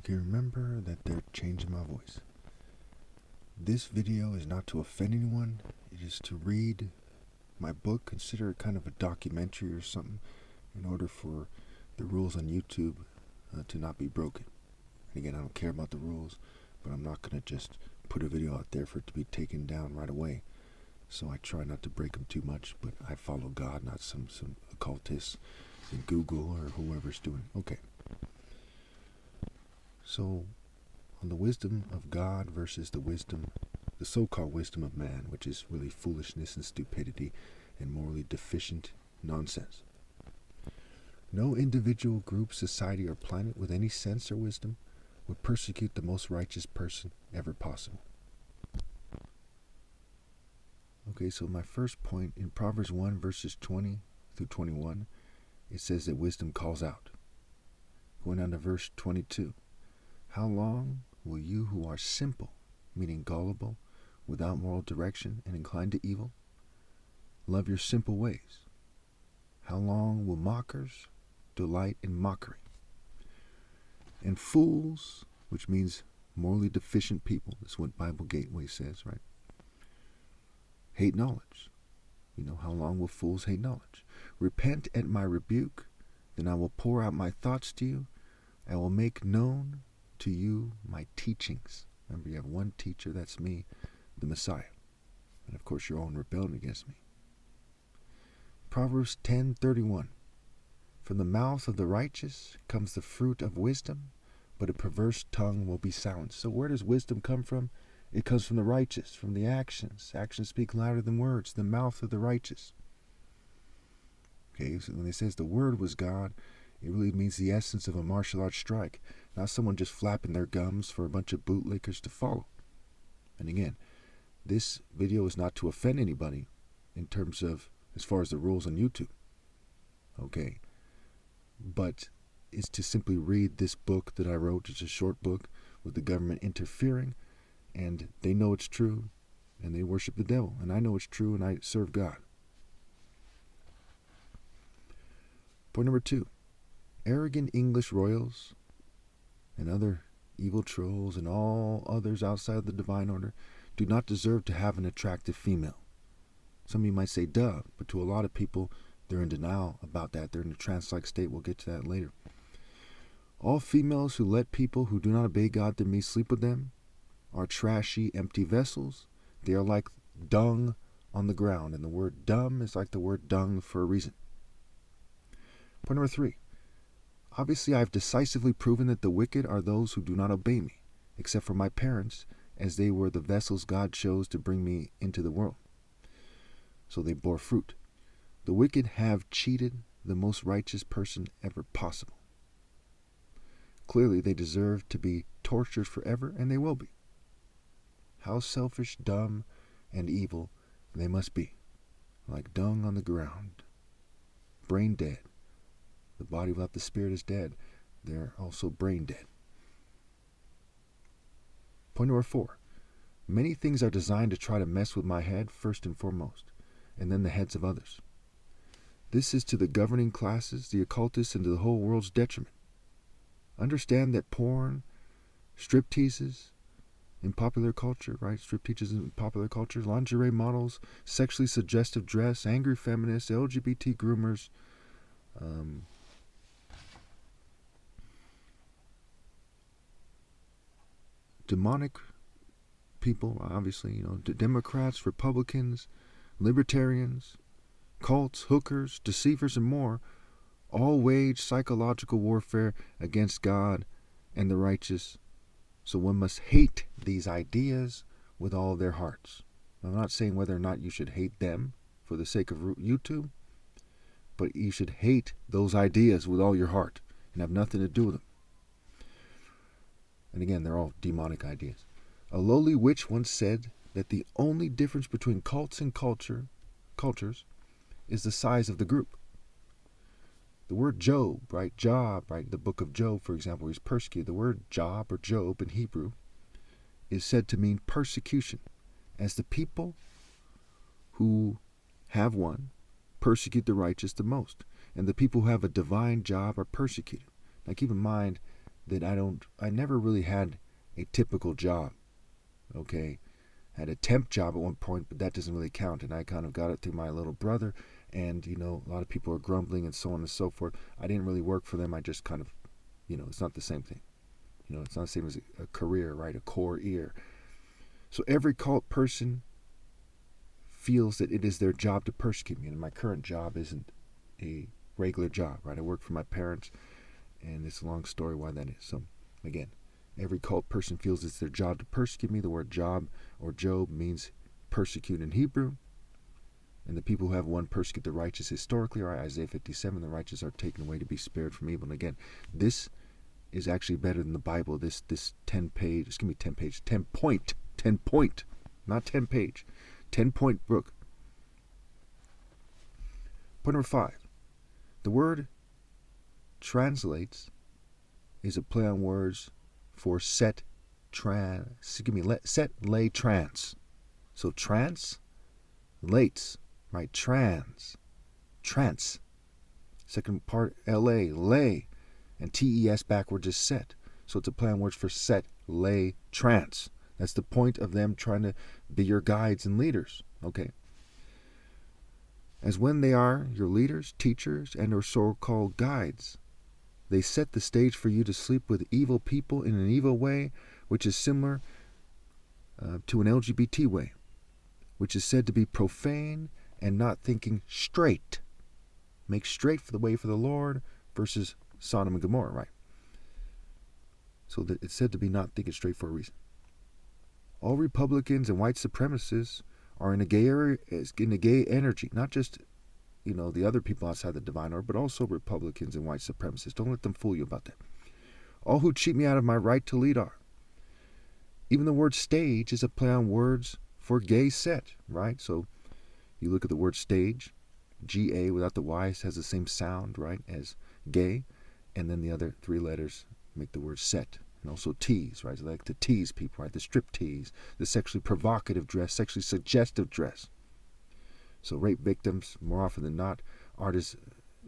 Okay, remember that they're changing my voice. This video is not to offend anyone. It is to read my book. Consider it kind of a documentary or something in order for the rules on YouTube to not be broken. And again, I don't care about the rules, but I'm not going to just put a video out there for it to be taken down right away. So I try not to break them too much, but I follow God, not some occultists in Google or whoever's doing it. Okay. So, on the wisdom of God versus the so-called wisdom of man, which is really foolishness and stupidity and morally deficient nonsense. No individual, group, society, or planet with any sense or wisdom would persecute the most righteous person ever possible. Okay, so my first point, in Proverbs 1, verses 20 through 21, it says that wisdom calls out. Going on to verse 22. How long will you who are simple, meaning gullible, without moral direction and inclined to evil, love your simple ways? How long will mockers delight in mockery? And fools, which means morally deficient people, that's what Bible Gateway says, right? Hate knowledge. You know, how long will fools hate knowledge? Repent at my rebuke, then I will pour out my thoughts to you. I will make known to you my teachings. Remember, you have one teacher, that's me, the Messiah. And of course, your own rebellion against me. Proverbs 10:31. From the mouth of the righteous comes the fruit of wisdom, but a perverse tongue will be silenced. So where does wisdom come from? It comes from the righteous, from the actions. Actions speak louder than words. The mouth of the righteous. Okay, so when it says the word was God, it really means the essence of a martial arts strike. Not someone just flapping their gums for a bunch of bootlickers to follow. And again, this video is not to offend anybody in terms of as far as the rules on YouTube. Okay. But it's to simply read this book that I wrote. It's a short book with the government interfering, and they know it's true, and they worship the devil. And I know it's true, and I serve God. Point number 2. Arrogant English royals and other evil trolls and all others outside of the divine order do not deserve to have an attractive female. Some of you might say, duh, but to a lot of people, they're in denial about that. They're in a trance-like state. We'll get to that later. All females who let people who do not obey God through me sleep with them are trashy, empty vessels. They are like dung on the ground. And the word dumb is like the word dung for a reason. Point number 3. Obviously, I have decisively proven that the wicked are those who do not obey me, except for my parents, as they were the vessels God chose to bring me into the world. So they bore fruit. The wicked have cheated the most righteous person ever possible. Clearly, they deserve to be tortured forever, and they will be. How selfish, dumb, and evil they must be. Like dung on the ground. Brain dead. The body without the spirit is dead. They're also brain dead. Point number 4. Many things are designed to try to mess with my head first and foremost, and then the heads of others. This is to the governing classes, the occultists, and to the whole world's detriment. Understand that porn, strip teases in popular culture, right? Strip teases in popular culture, lingerie models, sexually suggestive dress, angry feminists, LGBT groomers, demonic people, obviously, Democrats, Republicans, libertarians, cults, hookers, deceivers, and more, all wage psychological warfare against God and the righteous. So one must hate these ideas with all their hearts. I'm not saying whether or not you should hate them for the sake of YouTube, but you should hate those ideas with all your heart and have nothing to do with them. And again, they're all demonic ideas. A lowly witch once said that the only difference between cults and cultures is the size of the group. The word Job, right? Job, right? The book of Job, for example, he's persecuted. The word Job or Job in Hebrew is said to mean persecution, as the people who have one persecute the righteous the most, and the people who have a divine job are persecuted. Now keep in mind, that I never really had a typical job. Okay. I had a temp job at one point, but that doesn't really count. And I kind of got it through my little brother. And, a lot of people are grumbling and so on and so forth. I didn't really work for them. I just kind of, it's not the same thing. It's not the same as a career, right? A core ear. So every cult person feels that it is their job to persecute me. And my current job isn't a regular job, right? I work for my parents, and it's a long story why that is. So, again, every cult person feels it's their job to persecute me. The word job or Job means persecute in Hebrew. And the people who have one persecute the righteous historically, right? Isaiah 57, the righteous are taken away to be spared from evil. And again, this is actually better than the Bible. This 10 point, not 10 page, 10-point book. Point number 5. The word translates is a play on words for set, lay, trans. So translates, right? Trance. Second part, L-A, lay. And T-E-S backwards is set. So it's a play on words for set, lay, trance. That's the point of them trying to be your guides and leaders. Okay. As when they are your leaders, teachers, and or so-called guides, they set the stage for you to sleep with evil people in an evil way, which is similar to an LGBT way, which is said to be profane and not thinking straight. Make straight for the way for the Lord versus Sodom and Gomorrah, right? So that it's said to be not thinking straight for a reason. All Republicans and white supremacists are in a gay energy, not just the other people outside the divine order, but also Republicans and white supremacists. Don't let them fool you about that. All who cheat me out of my right to lead are. Even the word stage is a play on words for gay set, right? So you look at the word stage, G-A without the Y has the same sound, right, as gay, and then the other 3 letters make the word set. And also tease, right? So they like to tease people, right? The strip tease, the sexually provocative dress, sexually suggestive dress. So rape victims, more often than not, aren't as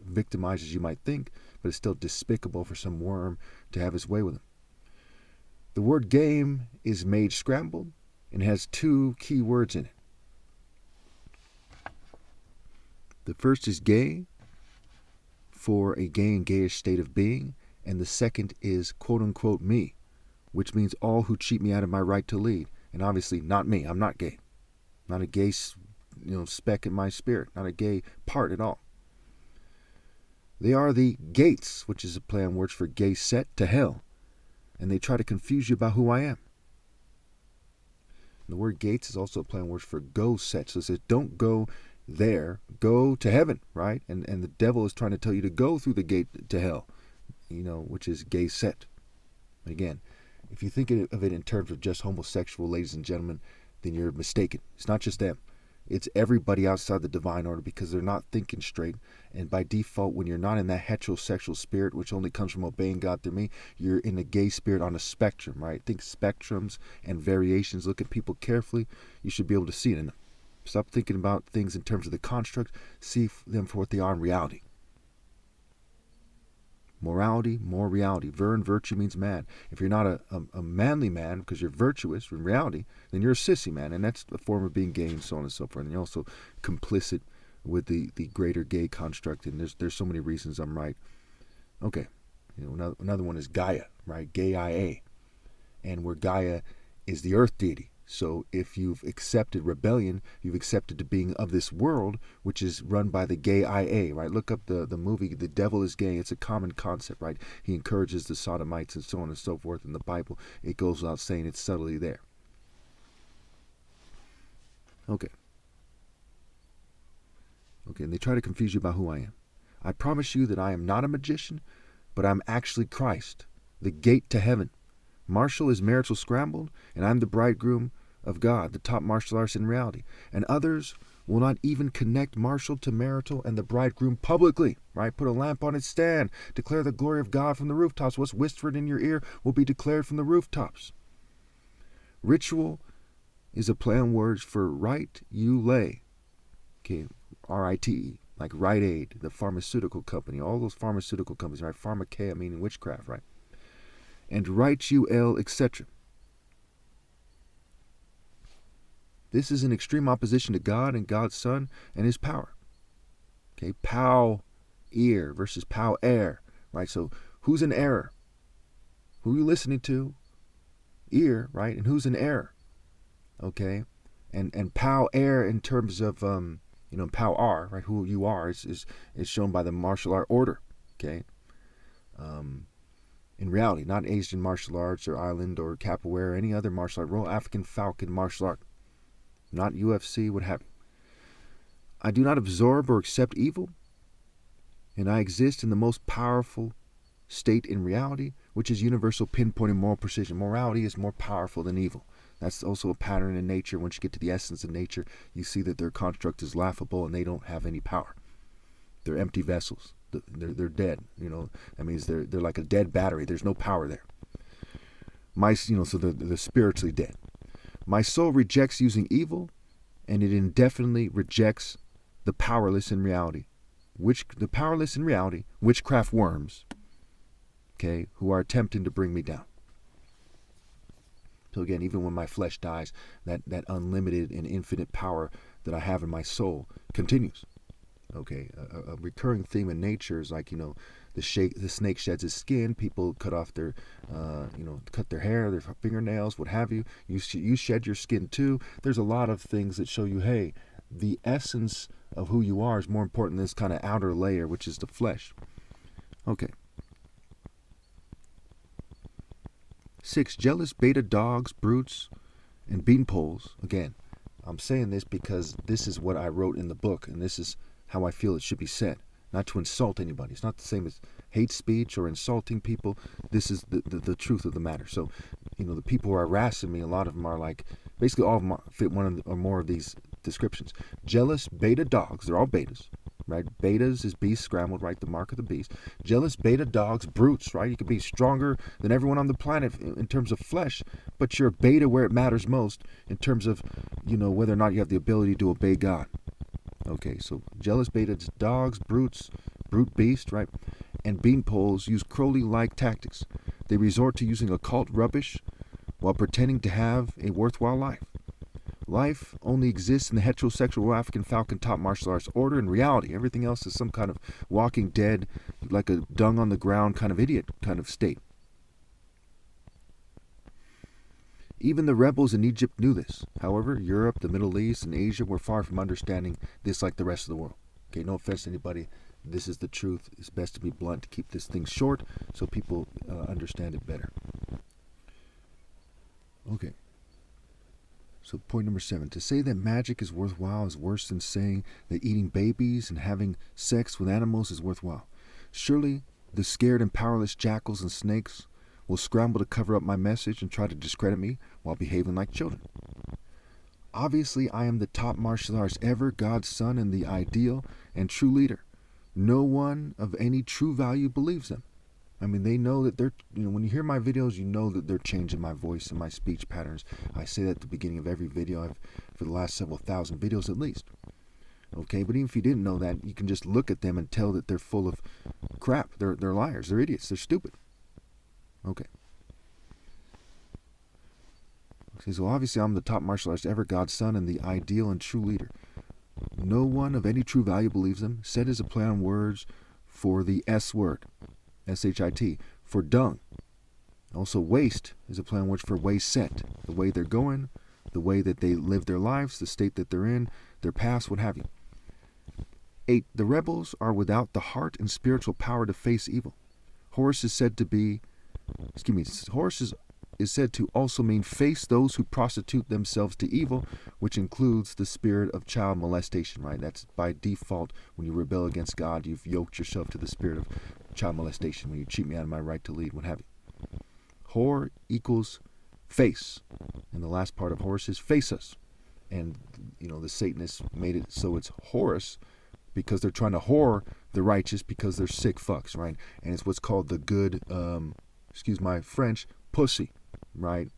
victimized as you might think, but it's still despicable for some worm to have his way with them. The word game is made scrambled and has 2 key words in it. The first is gay, for a gay and gayish state of being, and the second is quote-unquote me, which means all who cheat me out of my right to lead. And obviously not me. I'm not gay. Not a gay speck in my spirit. Not a gay part at all. They are the gates, which is a play on words for gay set, to hell. And they try to confuse you about who I am. And the word gates is also a play on words for go set. So it says don't go there, go to heaven, right? And the devil is trying to tell you to go through the gate to hell. Which is gay set. Again, if you think of it in terms of just homosexual, ladies and gentlemen, then you're mistaken. It's not just them. It's everybody outside the divine order because they're not thinking straight. And by default, when you're not in that heterosexual spirit, which only comes from obeying God through me, you're in a gay spirit on a spectrum, right? Think spectrums and variations. Look at people carefully. You should be able to see it in them. Stop thinking about things in terms of the construct. See them for what they are in reality. Morality, more reality. Virtue means man. If you're not a manly man because you're virtuous in reality, then you're a sissy man, and that's a form of being gay and so on and so forth. And you're also complicit with the greater gay construct, and there's so many reasons I'm right. Okay, another one is Gaia, right? Gaia, and where Gaia is the earth deity. So if you've accepted rebellion, you've accepted the being of this world, which is run by the gay IA, right? Look up the movie, The Devil is Gay. It's a common concept, right? He encourages the sodomites and so on and so forth in the Bible. It goes without saying it's subtly there. Okay, and they try to confuse you about who I am. I promise you that I am not a magician, but I'm actually Christ, the gate to heaven. Marshall is marital scrambled, and I'm the bridegroom of God, the top martial artist in reality. And others will not even connect Marshall to marital and the bridegroom publicly, right? Put a lamp on its stand. Declare the glory of God from the rooftops. What's whispered in your ear will be declared from the rooftops. Ritual is a play on words for right you lay. Okay, R-I-T-E, like Rite Aid, the pharmaceutical company, all those pharmaceutical companies, right? Pharmakeia meaning witchcraft, right? and right UL, etc. This is in extreme opposition to God and God's Son and his power. Okay, pow ear versus pow air, right? So who's in error? Who are you listening to? Ear, right? And who's in error? Okay, and pow air in terms of pow R, right? Who you are is shown by the martial art order. Okay, in reality, not Asian martial arts or island or capoeira or any other martial art, Royal African Falcon martial art, not UFC, what have you. I do not absorb or accept evil, and I exist in the most powerful state in reality, which is universal pinpoint and moral precision. Morality is more powerful than evil. That's also a pattern in nature. Once you get to the essence of nature, you see that their construct is laughable and they don't have any power. They're empty vessels. They're dead. That means they're like a dead battery. There's no power there. So they're spiritually dead. My soul rejects using evil, and it indefinitely rejects the powerless in reality. Witchcraft worms, okay, who are attempting to bring me down. So again, even when my flesh dies, that unlimited and infinite power that I have in my soul continues. Okay, a recurring theme in nature is like, the snake sheds its skin. People cut off their, cut their hair, their fingernails, what have you. You shed your skin too. There's a lot of things that show you, hey, the essence of who you are is more important than this kind of outer layer, which is the flesh. Okay. 6, jealous beta dogs, brutes, and beanpoles. Again, I'm saying this because this is what I wrote in the book, and this is how I feel it should be said. Not to insult anybody. It's not the same as hate speech or insulting people. This is the truth of the matter. So, the people who are harassing me, a lot of them are like, basically all of them fit one or more of these descriptions. Jealous beta dogs. They're all betas, right? Betas is beast scrambled, right? The mark of the beast. Jealous beta dogs, brutes, right? You could be stronger than everyone on the planet in terms of flesh, but you're a beta where it matters most in terms of, whether or not you have the ability to obey God. Okay, so jealous beta dogs, brutes, brute beast, right? And beanpoles use Crowley-like tactics. They resort to using occult rubbish while pretending to have a worthwhile life. Life only exists in the heterosexual African Falcon top martial arts order. In reality, everything else is some kind of walking dead, like a dung on the ground kind of idiot kind of state. Even the rebels in Egypt knew this. However, Europe, the Middle East, and Asia were far from understanding this like the rest of the world. Okay, no offense to anybody. This is the truth. It's best to be blunt, to keep this thing short so people understand it better. Okay. So point number 7. To say that magic is worthwhile is worse than saying that eating babies and having sex with animals is worthwhile. Surely the scared and powerless jackals and snakes will scramble to cover up my message and try to discredit me while behaving like children. Obviously, I am the top martial arts ever, God's son, and the ideal and true leader. No one of any true value believes them. I mean, they know that they're, when you hear my videos, you know that they're changing my voice and my speech patterns. I say that at the beginning of every video for the last several thousand videos at least. Okay, but even if you didn't know that, you can just look at them and tell that they're full of crap. They're liars. They're idiots. They're stupid. Okay. So obviously I'm the top martial artist ever, God's son, and the ideal and true leader. No one of any true value believes them. Said is a play on words for the S word, S-H-I-T, for dung. Also waste is a play on words for way set, the way they're going, the way that they live their lives, the state that they're in, their past, what have you. 8, the rebels are without the heart and spiritual power to face evil. Horus is said to also mean face those who prostitute themselves to evil, which includes the spirit of child molestation, right? That's by default. When you rebel against God, you've yoked yourself to the spirit of child molestation, when you cheat me out of my right to lead, what have you. Whore equals face. And the last part of Horus is face us. And, the Satanists made it so it's Horus because they're trying to whore the righteous because they're sick fucks, right? And it's what's called the good, excuse my French, pussy, right?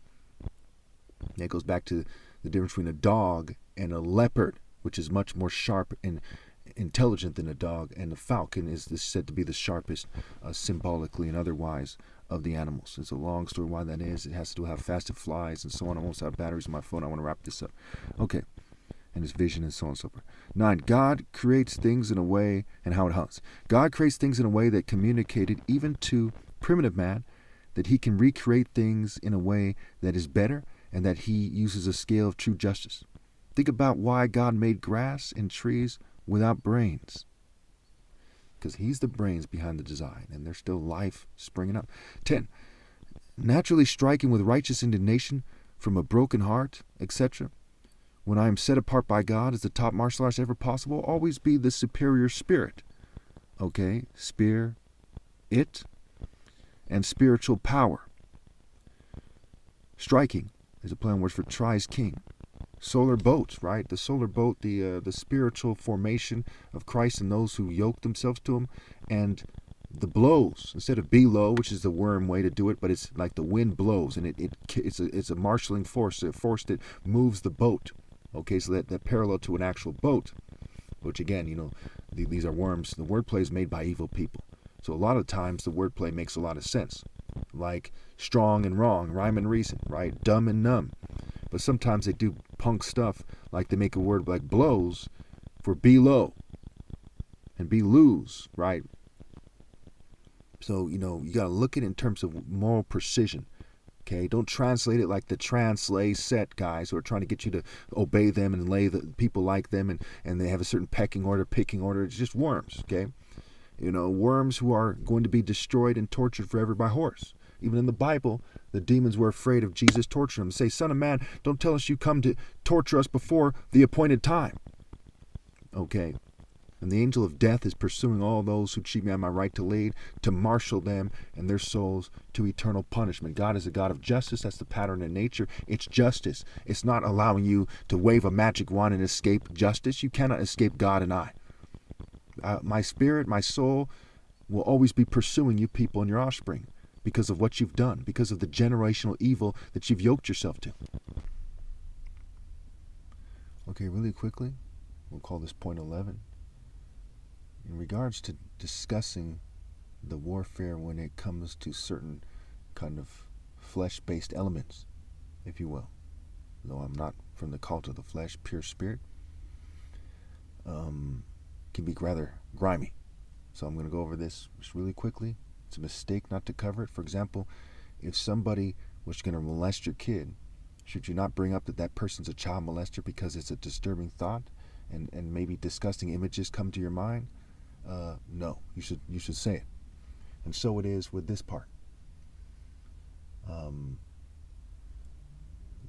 That goes back to the difference between a dog and a leopard, which is much more sharp and intelligent than a dog, and the falcon is said to be the sharpest, symbolically and otherwise, of the animals. It's a long story why that is. It has to do with how fast it flies and so on. I almost out of batteries on my phone. I want to wrap this up. Okay. And his vision and so on and so forth. 9. God creates things in a way, and how it hunts. God creates things in a way that communicated even to primitive man that he can recreate things in a way that is better and that he uses a scale of true justice. Think about why God made grass and trees without brains. Because he's the brains behind the design, and there's still life springing up. 10. Naturally striking with righteous indignation from a broken heart, etc. When I am set apart by God as the top martial arts ever possible, always be the superior spirit. Okay, spear, it, and spiritual power. Striking is a play on words for tries king. Solar boat, right? The solar boat, the spiritual formation of Christ and those who yoke themselves to him, and the blows instead of below, which is the worm way to do it, but it's like the wind blows, and it's a marshalling force, a force that moves the boat. Okay, so that parallel to an actual boat, which again, these are worms. The wordplay is made by evil people. So a lot of times the wordplay makes a lot of sense, like strong and wrong, rhyme and reason, right? Dumb and numb. But sometimes they do punk stuff, like they make a word like blows for be low and be lose, right? So, you got to look at it in terms of moral precision. Okay, don't translate it like the translay set guys who are trying to get you to obey them and lay the people like them, and they have a certain pecking order, picking order. It's just worms, okay? Worms who are going to be destroyed and tortured forever by horse. Even in the Bible, the demons were afraid of Jesus torturing them. Say, Son of Man, don't tell us you come to torture us before the appointed time. Okay. And the angel of death is pursuing all those who cheat me on my right to lead, to marshal them and their souls to eternal punishment. God is a God of justice. That's the pattern in nature. It's justice. It's not allowing you to wave a magic wand and escape justice. You cannot escape God and I. My spirit, my soul will always be pursuing you people and your offspring because of what you've done, because of the generational evil that you've yoked yourself to. Okay, really quickly, we'll call this point 11. In regards to discussing the warfare when it comes to certain kind of flesh-based elements, if you will, though I'm not from the cult of the flesh, pure spirit, can be rather grimy. So I'm going to go over this just really quickly. It's a mistake not to cover it. For example, if somebody was going to molest your kid, should you not bring up that person's a child molester because it's a disturbing thought and maybe disgusting images come to your mind? No, you should say it. And so it is with this part.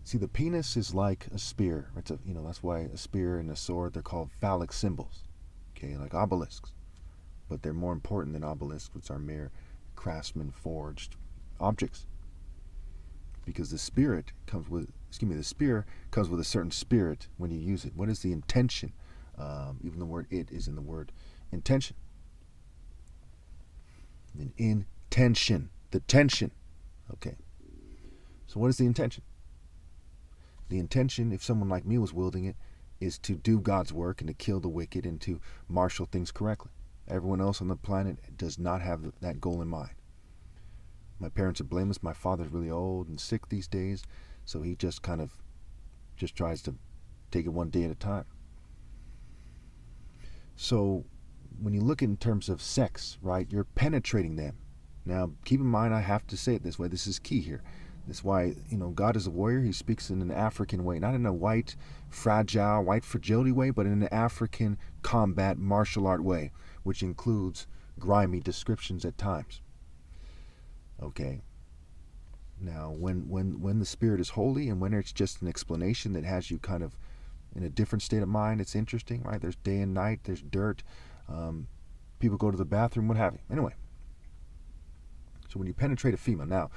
See, the penis is like a spear. It's that's why a spear and a sword, they're called phallic symbols. Okay, like obelisks. But they're more important than obelisks, which are mere craftsman forged objects. Because the spear comes with a certain spirit when you use it. What is the intention? Even the word it is in the word intention. An intention. The tension. Okay. So what is the intention? The intention, if someone like me was wielding it, is to do God's work and to kill the wicked and to marshal things correctly. Everyone else on the planet does not have that goal in mind. My parents are blameless. My father's really old and sick these days, so he just tries to take it one day at a time. So when you look in terms of sex, right, you're penetrating them. Now, keep in mind, I have to say it this way. This is key here. That's why, God is a warrior. He speaks in an African way, not in a white fragility way, but in an African combat martial art way, which includes grimy descriptions at times. Okay. Now, when the spirit is holy and when it's just an explanation that has you kind of in a different state of mind, it's interesting, right? There's day and night, there's dirt, people go to the bathroom, what have you. Anyway, so when you penetrate a female, now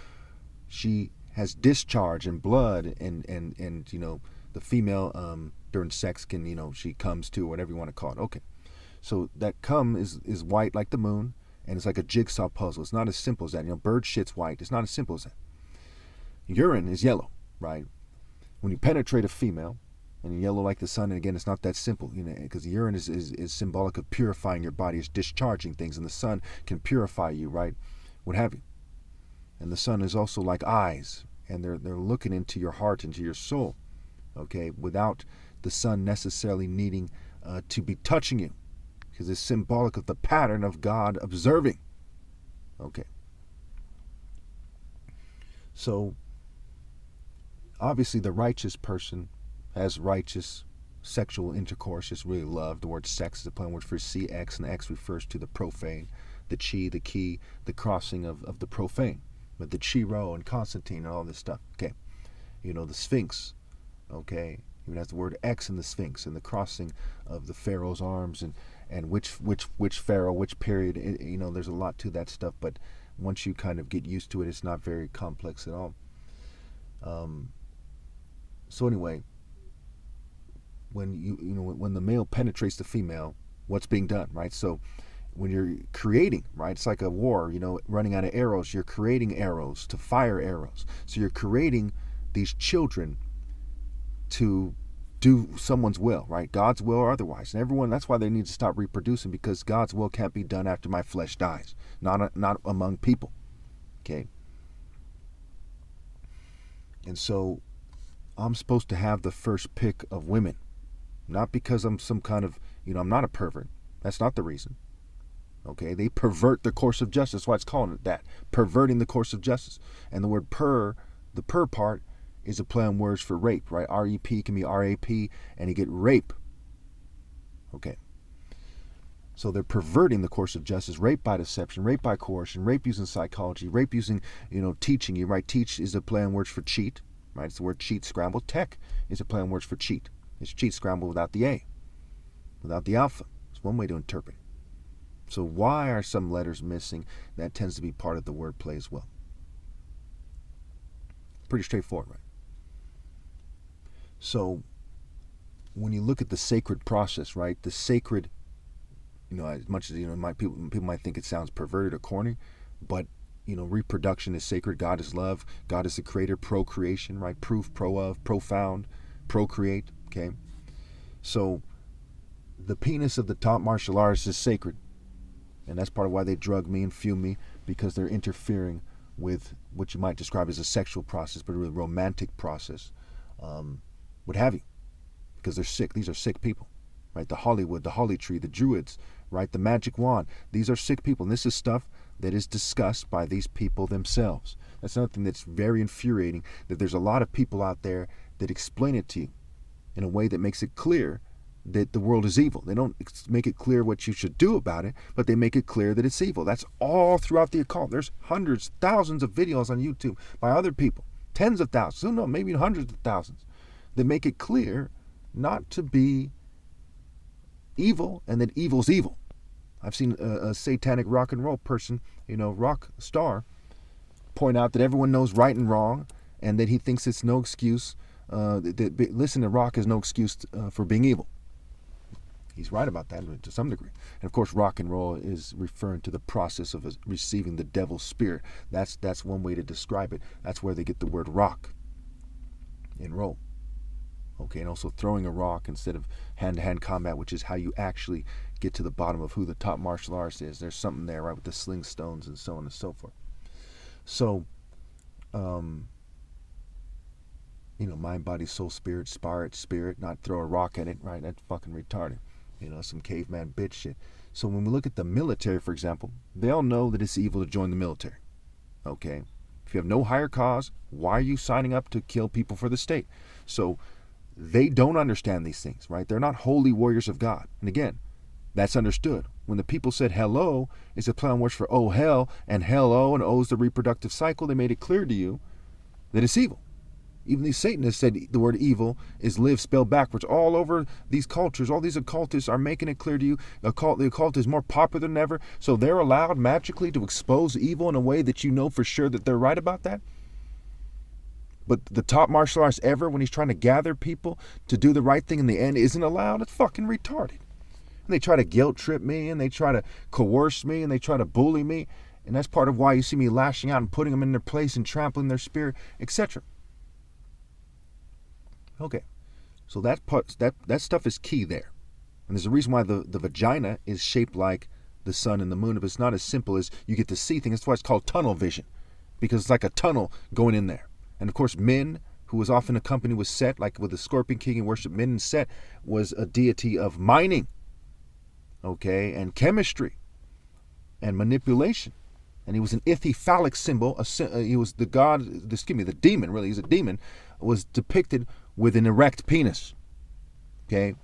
she has discharge and blood, and the female during sex can, she comes to, whatever you want to call it. Okay, so that cum is white like the moon, and it's like a jigsaw puzzle. It's not as simple as that. Bird shit's white. It's not as simple as that. Urine is yellow, right? When you penetrate a female, And yellow like the sun, and again, it's not that simple, because urine is symbolic of purifying your body, it's discharging things, and the sun can purify you, right? What have you. And the sun is also like eyes, and they're looking into your heart, into your soul, okay, without the sun necessarily needing to be touching you, because it's symbolic of the pattern of God observing. Okay. So, obviously, the righteous person has righteous sexual intercourse, just really love. The word sex is a plain word for CX, and X refers to the profane, the chi, the key, the crossing of the profane. But the Chi-Rho and Constantine and all this stuff. Okay. The Sphinx. Okay. Even has the word X in the Sphinx, and the crossing of the Pharaoh's arms, and which Pharaoh, which period. There's a lot to that stuff, but once you kind of get used to it, it's not very complex at all. So anyway, when the male penetrates the female, what's being done, right? So when you're creating, right, it's like a war, running out of arrows. You're creating arrows to fire arrows. So you're creating these children to do someone's will, right? God's will or otherwise. And everyone, that's why they need to stop reproducing, because God's will can't be done after my flesh dies, not among people. Okay. And so I'm supposed to have the first pick of women, not because I'm some kind of, I'm not a pervert. That's not the reason. Okay, they pervert the course of justice. That's why it's calling it that, perverting the course of justice. And the word the per part, is a play on words for rape, right? R-E-P can be R-A-P, and you get rape. Okay. So they're perverting the course of justice, rape by deception, rape by coercion, rape using psychology, rape using, teaching you, right? Teach is a play on words for cheat, right? It's the word cheat scrambled. Tech is a play on words for cheat. It's cheat scrambled without the A, without the alpha. It's one way to interpret. So why are some letters missing? That tends to be part of the wordplay as well. Pretty straightforward, right? So when you look at the sacred process, right? The sacred, as much as people might think it sounds perverted or corny, but reproduction is sacred. God is love. God is the creator. Procreation, right? Proof, pro of, profound, procreate. Okay. So the penis of the top martial artist is sacred. And that's part of why they drug me and fume me, because they're interfering with what you might describe as a sexual process, but a really romantic process, what have you, because they're sick. These are sick people, right? The Hollywood, the Holly Tree, the Druids, right? The magic wand. These are sick people. And this is stuff that is discussed by these people themselves. That's another thing that's very infuriating, that there's a lot of people out there that explain it to you in a way that makes it clear that the world is evil. They don't make it clear what you should do about it, but they make it clear that it's evil. That's all throughout the occult. There's hundreds, thousands of videos on YouTube by other people, tens of thousands, who knows, maybe hundreds of thousands, that make it clear not to be evil, and that evil's evil. I've seen a satanic rock and roll person, rock star, point out that everyone knows right and wrong, and that he thinks it's no excuse, that listen to rock is no excuse for being evil. He's right about that to some degree. And of course, rock and roll is referring to the process of receiving the devil's spirit. That's one way to describe it. That's where they get the word rock and roll. Okay, and also throwing a rock instead of hand-to-hand combat, which is how you actually get to the bottom of who the top martial artist is. There's something there, right, with the sling stones and so on and so forth. So, mind, body, soul, spirit, not throw a rock at it, right? That's fucking retarded. Some caveman bitch shit. So when we look at the military, for example, they all know that it's evil to join the military. Okay? If you have no higher cause, why are you signing up to kill people for the state? So they don't understand these things, right? They're not holy warriors of God. And again, that's understood. When the people said hello is a play on words for oh hell, and hello and oh is the reproductive cycle, they made it clear to you that it's evil. Even these Satanists said the word evil is live spelled backwards. All over these cultures, all these occultists are making it clear to you the occult is more popular than ever, so they're allowed magically to expose evil in a way that you know for sure that they're right about that. But the top martial artist ever, when he's trying to gather people to do the right thing in the end, isn't allowed. It's fucking retarded. And they try to guilt trip me, and they try to coerce me, and they try to bully me. And that's part of why you see me lashing out and putting them in their place and trampling their spirit, etc. Okay, So that stuff is key there. And there's a reason why the vagina is shaped like the sun and the moon. If it's not as simple as you get to see things, that's why it's called tunnel vision, because it's like a tunnel going in there. And of course, Min, who was often accompanied with Set, like with the Scorpion King and worship, Min and Set was a deity of mining, okay, and chemistry and manipulation. And he was an ithyphallic symbol. He was the god, the demon, really, he's a demon, was depicted with an erect penis. Okay?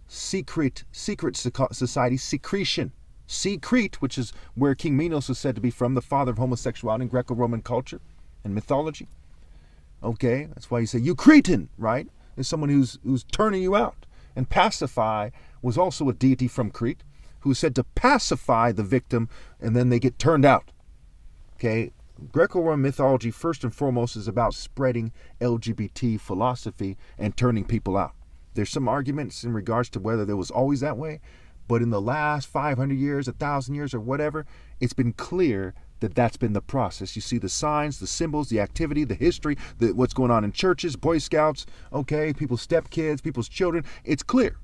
Secret society, secretion. Secret, which is where King Minos was said to be from, the father of homosexuality in Greco-Roman culture and mythology. Okay? That's why you say, you Cretan, right? There's someone who's turning you out. And Pacify was also a deity from Crete, who is said to pacify the victim, and then they get turned out. Okay? Greco-Roman mythology, first and foremost, is about spreading LGBT philosophy and turning people out. There's some arguments in regards to whether there was always that way, but in the last 500 years, 1,000 years, or whatever, it's been clear that that's been the process. You see the signs, the symbols, the activity, the history, what's going on in churches, Boy Scouts, okay, people's stepkids, people's children. It's clear.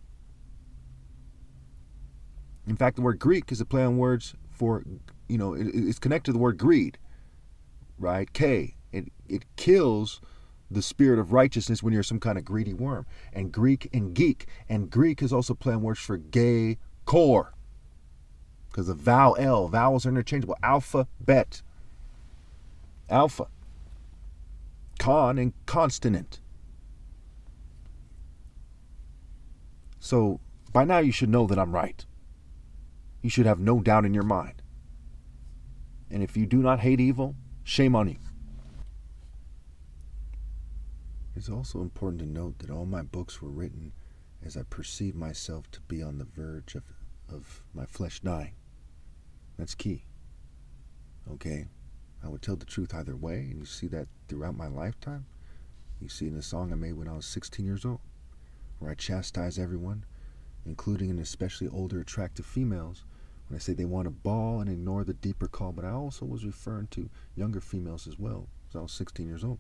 In fact, the word Greek is a play on words for, it's connected to the word greed, right? K. It kills the spirit of righteousness when you're some kind of greedy worm. And Greek and geek. And Greek is also play on words for gay core, because the vowels are interchangeable. Alphabet. Alpha. Con and consonant. So by now you should know that I'm right. You should have no doubt in your mind. And if you do not hate evil, shame on you. It's also important to note that all my books were written as I perceived myself to be on the verge of my flesh dying. That's key. Okay? I would tell the truth either way, and you see that throughout my lifetime. You see in a song I made when I was 16 years old, where I chastise everyone, including and especially older attractive females, when I say they want to bawl and ignore the deeper call. But I also was referring to younger females as well, because I was 16 years old.